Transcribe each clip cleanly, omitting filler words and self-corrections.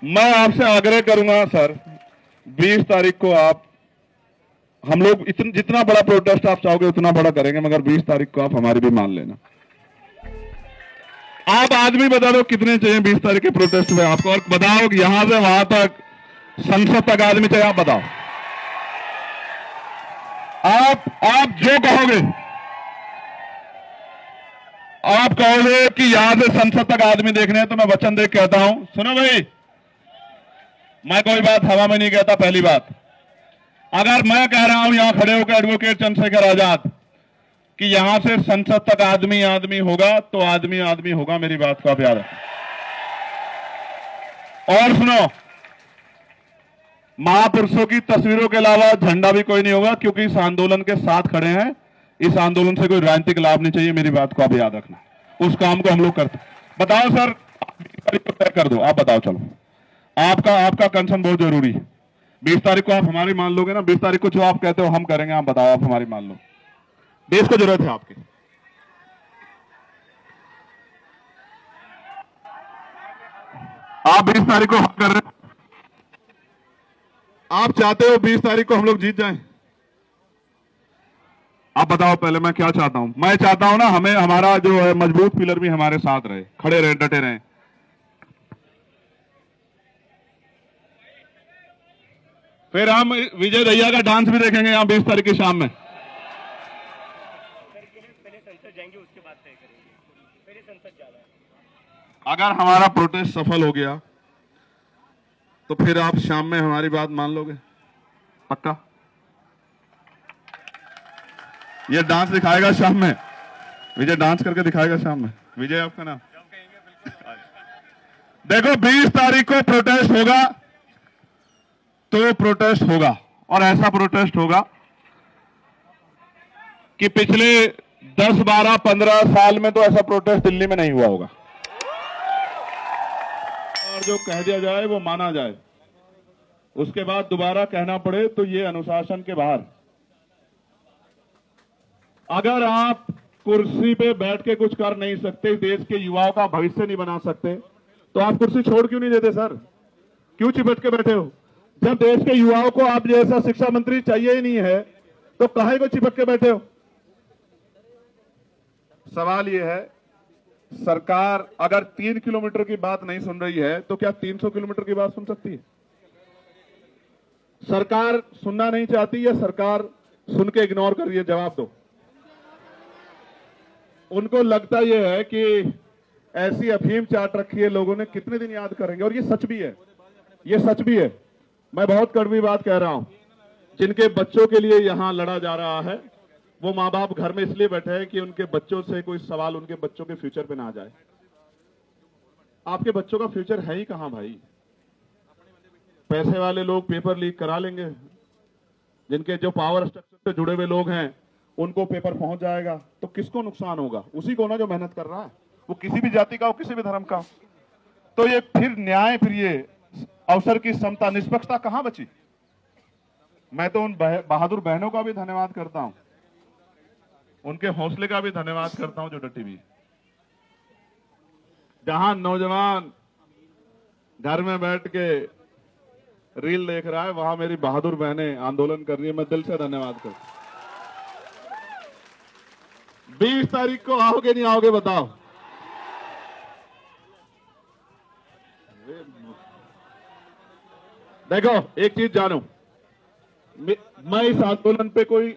मैं आपसे आग्रह करूंगा सर, 20 तारीख को आप, हम लोग जितना बड़ा प्रोटेस्ट आप चाहोगे उतना बड़ा करेंगे, मगर 20 तारीख को आप हमारी भी मान लेना। आप आदमी बता दो कितने चाहिए 20 तारीख के प्रोटेस्ट में आपको, और बताओ कि यहां से वहां तक, संसद तक आदमी चाहिए, आप बताओ। आप जो कहोगे, आप कहोगे कि यहां से संसद तक आदमी देखने हैं, तो मैं वचन दे कहता हूं, सुनो भाई, मैं कोई बात हवा में नहीं कहता। पहली बात, अगर मैं कह रहा हूं यहां खड़े होकर एडवोकेट चंद्रशेखर आजाद कि यहां से संसद तक आदमी आदमी होगा, तो आदमी आदमी होगा, मेरी बात का प्यार है। और सुनो, महापुरुषों की तस्वीरों के अलावा झंडा भी कोई नहीं होगा, क्योंकि इस आंदोलन के साथ खड़े हैं। इस आंदोलन से कोई राजनीतिक लाभ नहीं चाहिए, मेरी बात को आप याद रखना। उस काम को हम लोग करते। बताओ सर, 20 तारीख को तय कर दो, आप बताओ। चलो, आपका आपका कंसर्न बहुत जरूरी है। 20 तारीख को आप हमारी मान लोगे ना? 20 तारीख को जो आप कहते हो हम करेंगे, आप बताओ, आप हमारी मान लो। देश को जरूरत है आपकी। आप 20 तारीख को हम कर रहे हैं, आप चाहते हो 20 तारीख को हम लोग जीत जाएं? आप बताओ पहले, मैं क्या चाहता हूं? मैं चाहता हूं ना, हमें हमारा जो है मजबूत पिलर भी हमारे साथ रहे, खड़े रहे, डटे रहे। फिर हम विजय दहिया का डांस भी देखेंगे यहां 20 तारीख की शाम में। अगर हमारा प्रोटेस्ट सफल हो गया तो फिर आप शाम में हमारी बात मान लोगे? पक्का? ये डांस दिखाएगा शाम में, विजय डांस करके दिखाएगा शाम में। विजय आपका नाम? देखो, 20 तारीख को प्रोटेस्ट होगा तो प्रोटेस्ट होगा, और ऐसा प्रोटेस्ट होगा कि पिछले 10, 12, 15 साल में तो ऐसा प्रोटेस्ट दिल्ली में नहीं हुआ होगा। और जो कह दिया जाए वो माना जाए, उसके बाद दोबारा कहना पड़े तो ये अनुशासन के बाहर। अगर आप कुर्सी पे बैठ के कुछ कर नहीं सकते, देश के युवाओं का भविष्य नहीं बना सकते, तो आप कुर्सी छोड़ क्यों नहीं देते सर? क्यों चिपट के बैठे हो? जब देश के युवाओं को आप जैसा शिक्षा मंत्री चाहिए ही नहीं है, तो काहे को चिपट के बैठे हो? सवाल यह है, सरकार अगर 3 किलोमीटर की बात नहीं सुन रही है, तो क्या 300 किलोमीटर की बात सुन सकती है? सरकार सुनना नहीं चाहती, या सरकार सुन के इग्नोर कर रही है? जवाब दो। उनको लगता यह है कि ऐसी अफीम चाट रखी है लोगों ने, कितने दिन याद करेंगे। और ये सच भी है, ये सच भी है। मैं बहुत कड़वी बात कह रहा हूं। जिनके बच्चों के लिए यहां लड़ा जा रहा है, वो मां बाप घर में इसलिए बैठे हैं कि उनके बच्चों से कोई सवाल उनके बच्चों के फ्यूचर पे ना आ जाए। आपके बच्चों का फ्यूचर है ही कहां भाई? पैसे वाले लोग पेपर लीक करा लेंगे, जिनके जो पावर स्ट्रक्चर से जुड़े हुए लोग हैं उनको पेपर पहुंच जाएगा, तो किसको नुकसान होगा? उसी को ना, जो मेहनत कर रहा है, वो किसी भी जाति का हो, किसी भी धर्म का हो। तो ये फिर न्याय, फिर ये अवसर की समता, निष्पक्षता कहां बची? मैं तो उन बहादुर बहनों का भी धन्यवाद करता हूं, उनके हौसले का भी धन्यवाद करता हूं जो डटी हुई। जहां नौजवान घर में बैठ के रील देख रहा है, वहां मेरी बहादुर बहनें आंदोलन कर रही है। मैं दिल से धन्यवाद करता हूं। 20 तारीख को आओगे नहीं आओगे बताओ? देखो, एक चीज जानो, मैं इस आंदोलन पे कोई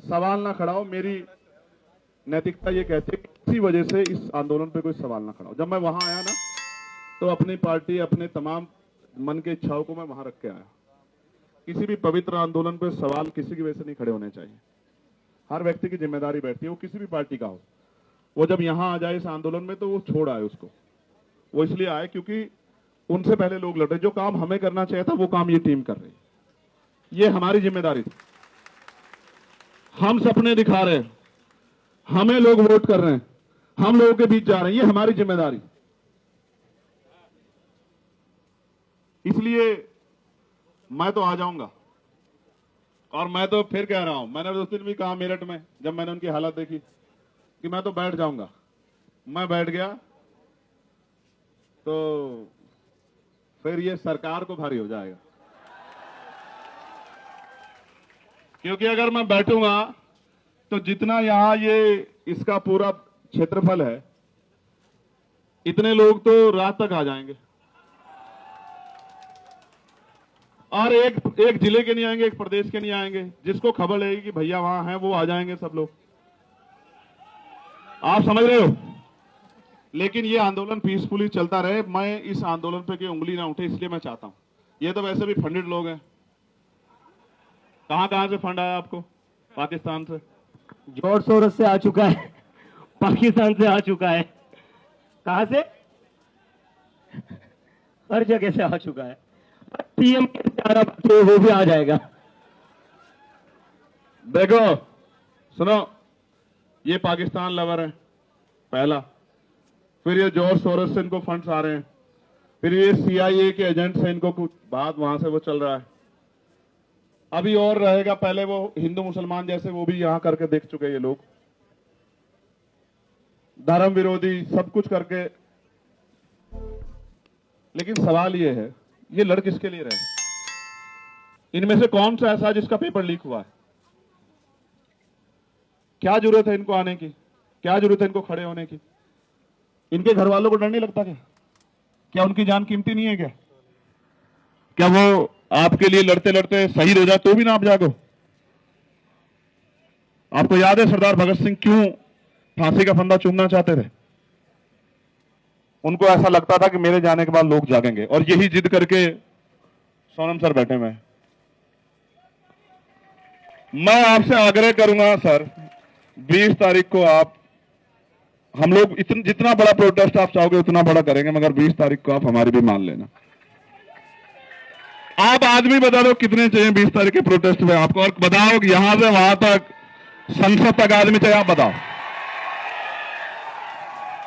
सवाल ना खड़ा हो, मेरी नैतिकता ये कहती है कि किसी वजह से इस आंदोलन पे कोई सवाल ना खड़ा हो। जब मैं वहां आया ना, तो अपनी पार्टी, अपने तमाम मन की इच्छाओं को मैं वहां रख के आया। किसी भी पवित्र आंदोलन पे सवाल किसी की वजह से नहीं खड़े होने चाहिए। हर व्यक्ति की जिम्मेदारी बैठती है, वो किसी भी पार्टी का हो। वो जब यहां आ जाए इस आंदोलन में, तो वो छोड़ आए उसको। वो इसलिए आए क्योंकि उनसे पहले लोग लड़ रहे। जो काम हमें करना चाहिए था, वो काम ये टीम कर रही है। ये हमारी जिम्मेदारी थी। हम सपने दिखा रहे हैं, हमें लोग वोट कर रहे हैं, हम लोगों के बीच जा रहे हैं, ये हमारी जिम्मेदारी। इसलिए मैं तो आ जाऊंगा। और मैं तो फिर कह रहा हूं, मैंने उस दिन भी कहा मेरठ में, जब मैंने उनकी हालत देखी, कि मैं तो बैठ जाऊंगा। मैं बैठ गया तो फिर ये सरकार को भारी हो जाएगा। क्योंकि अगर मैं बैठूंगा तो जितना यहां ये इसका पूरा क्षेत्रफल है, इतने लोग तो रात तक आ जाएंगे। और एक जिले के नहीं आएंगे, एक प्रदेश के नहीं आएंगे। जिसको खबर लगेगी कि भैया वहां हैं, वो आ जाएंगे सब लोग। आप समझ रहे हो? लेकिन ये आंदोलन पीसफुली चलता रहे। मैं इस आंदोलन पे कोई उंगली ना उठे, इसलिए मैं चाहता हूं। ये तो वैसे भी फंडेड लोग हैं। कहां से फंड आया आपको? पाकिस्तान से। जॉर्ज सोरोस से आ चुका है, पाकिस्तान से आ चुका है। कहां से? हर जगह से आ चुका है। पीएम के से वो भी आ जाएगा। देखो सुनो, ये पाकिस्तान लवर है पहला, फिर ये जॉर्ज सोरोस से इनको फंड्स आ रहे हैं, फिर ये CIA के एजेंट से इनको कुछ बात वहां से वो चल रहा है। अभी और रहेगा, पहले वो हिंदू मुसलमान जैसे वो भी यहां करके देख चुके ये लोग, धर्म विरोधी सब कुछ करके। लेकिन सवाल ये है, ये लड़ किसके लिए रहे? इनमें से कौन सा ऐसा जिसका पेपर लीक हुआ है? क्या जरूरत है इनको आने की? क्या जरूरत है इनको खड़े होने की? इनके घर वालों को डर नहीं लगता क्या उनकी जान कीमती नहीं है क्या वो आपके लिए लड़ते लड़ते शहीद हो जाए तो भी ना आप जागो? आपको याद है सरदार भगत सिंह क्यों फांसी का फंदा चूमना चाहते थे? उनको ऐसा लगता था कि मेरे जाने के बाद लोग जागेंगे, और यही जिद करके सोनम सर बैठे हुए हैं। मैं आपसे आग्रह करूंगा सर, 20 तारीख को हम लोग जितना बड़ा प्रोटेस्ट आप चाहोगे उतना बड़ा करेंगे, मगर 20 तारीख को आप हमारी भी मान लेना। आप आदमी बता दो कितने चाहिए 20 तारीख के प्रोटेस्ट में आपको, और बताओ कि यहां से वहां तक संसद तक आदमी चाहिए। आप बताओ,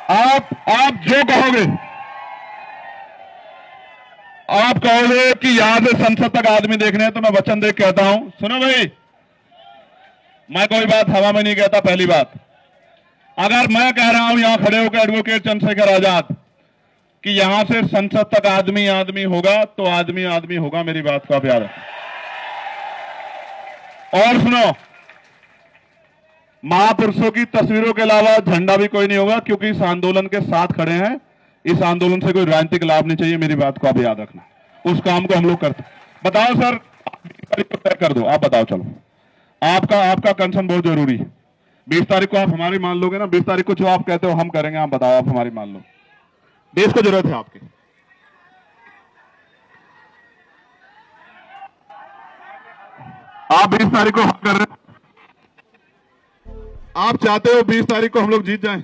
आप जो कहोगे, आप कहोगे कि यहां से संसद तक आदमी देखने हैं, तो मैं वचन दे कहता हूं। सुनो भाई, मैं कोई बात हवा में नहीं कहता। पहली बात, अगर मैं कह रहा हूं यहां खड़े होकर एडवोकेट चंद्रशेखर आजाद कि यहां से संसद तक आदमी आदमी होगा, तो आदमी आदमी होगा। मेरी बात को आप याद रखें। और सुनो, महापुरुषों की तस्वीरों के अलावा झंडा भी कोई नहीं होगा, क्योंकि इस आंदोलन के साथ खड़े हैं। इस आंदोलन से कोई राजनीतिक लाभ नहीं चाहिए। मेरी बात को आप याद रखना। उस काम को हम लोग करते। बताओ सर, तय कर दो। आप बताओ, चलो आपका कंसर्न बहुत जरूरी है। 20 तारीख को आप हमारी मान लोगे ना? 20 तारीख को जो आप कहते हो हम करेंगे। आप बताओ, आप हमारी मान लो। देश को जरूरत है आपकी। आप 20 तारीख को हम कर रहे हैं। आप चाहते हो 20 तारीख को हम लोग जीत जाएं?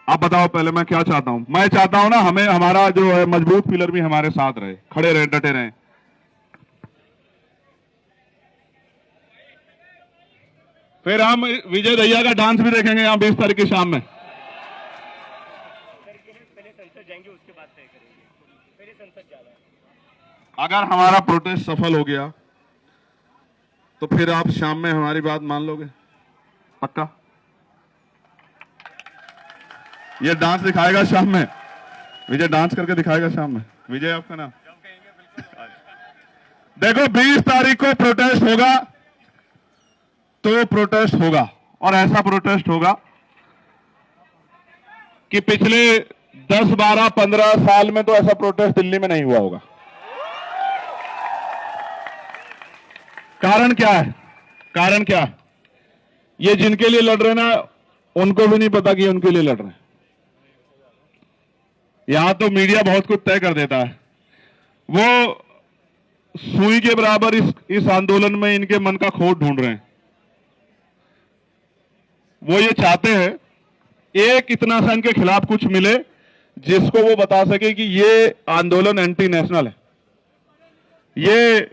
आप बताओ पहले, मैं क्या चाहता हूं? मैं चाहता हूं ना, हमारा जो है मजबूत पिलर भी हमारे साथ रहे, खड़े रहे, डटे रहे। फिर हम विजय दहिया का डांस भी देखेंगे यहां 20 तारीख की शाम में। अगर हमारा प्रोटेस्ट सफल हो गया तो फिर आप शाम में हमारी बात मान लोगे? पक्का? ये डांस दिखाएगा शाम में, विजय डांस करके दिखाएगा शाम में। विजय आपका नाम? देखो, 20 तारीख को प्रोटेस्ट होगा तो प्रोटेस्ट होगा, और ऐसा प्रोटेस्ट होगा कि पिछले 10, 12, 15 साल में तो ऐसा प्रोटेस्ट दिल्ली में नहीं हुआ होगा। कारण क्या है? कारण क्या है? ये जिनके लिए लड़ रहे ना, उनको भी नहीं पता कि उनके लिए लड़ रहे हैं। यहां तो मीडिया बहुत कुछ तय कर देता है। वो सुई के बराबर इस आंदोलन में इनके मन का खोट ढूंढ रहे हैं। वो ये चाहते हैं एक इतना सा इनके खिलाफ कुछ मिले जिसको वो बता सके कि ये आंदोलन एंटी नेशनल है, ये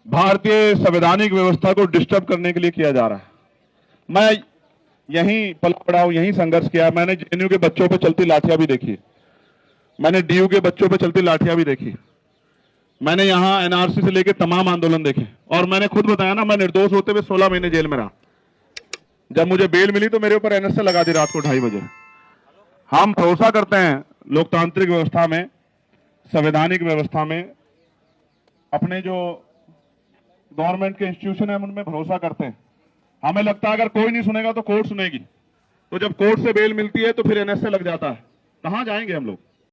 भारतीय संवैधानिक व्यवस्था को डिस्टर्ब करने के लिए किया जा रहा है। मैं यहीं पला पड़ा हूं, यहीं संघर्ष किया। मैंने JNU के बच्चों पे चलती लाठियां भी देखी, मैंने DU के बच्चों पे चलती लाठियां भी देखी, मैंने यहां NRC से लेकर तमाम आंदोलन देखे। और मैंने खुद बताया ना, मैं निर्दोष होते हुए 16 महीने जेल में रहा। जब मुझे बेल मिली तो मेरे ऊपर NSA लगा दी रात को 2:30 बजे। हम भरोसा करते हैं लोकतांत्रिक व्यवस्था में, संवैधानिक व्यवस्था में, अपने जो गवर्नमेंट के इंस्टीट्यूशन है उनमें भरोसा करते हैं। हमें लगता है अगर कोई नहीं सुनेगा तो कोर्ट सुनेगी, तो जब कोर्ट से बेल मिलती है तो फिर एनएसए लग जाता है। कहां जाएंगे हम लोग?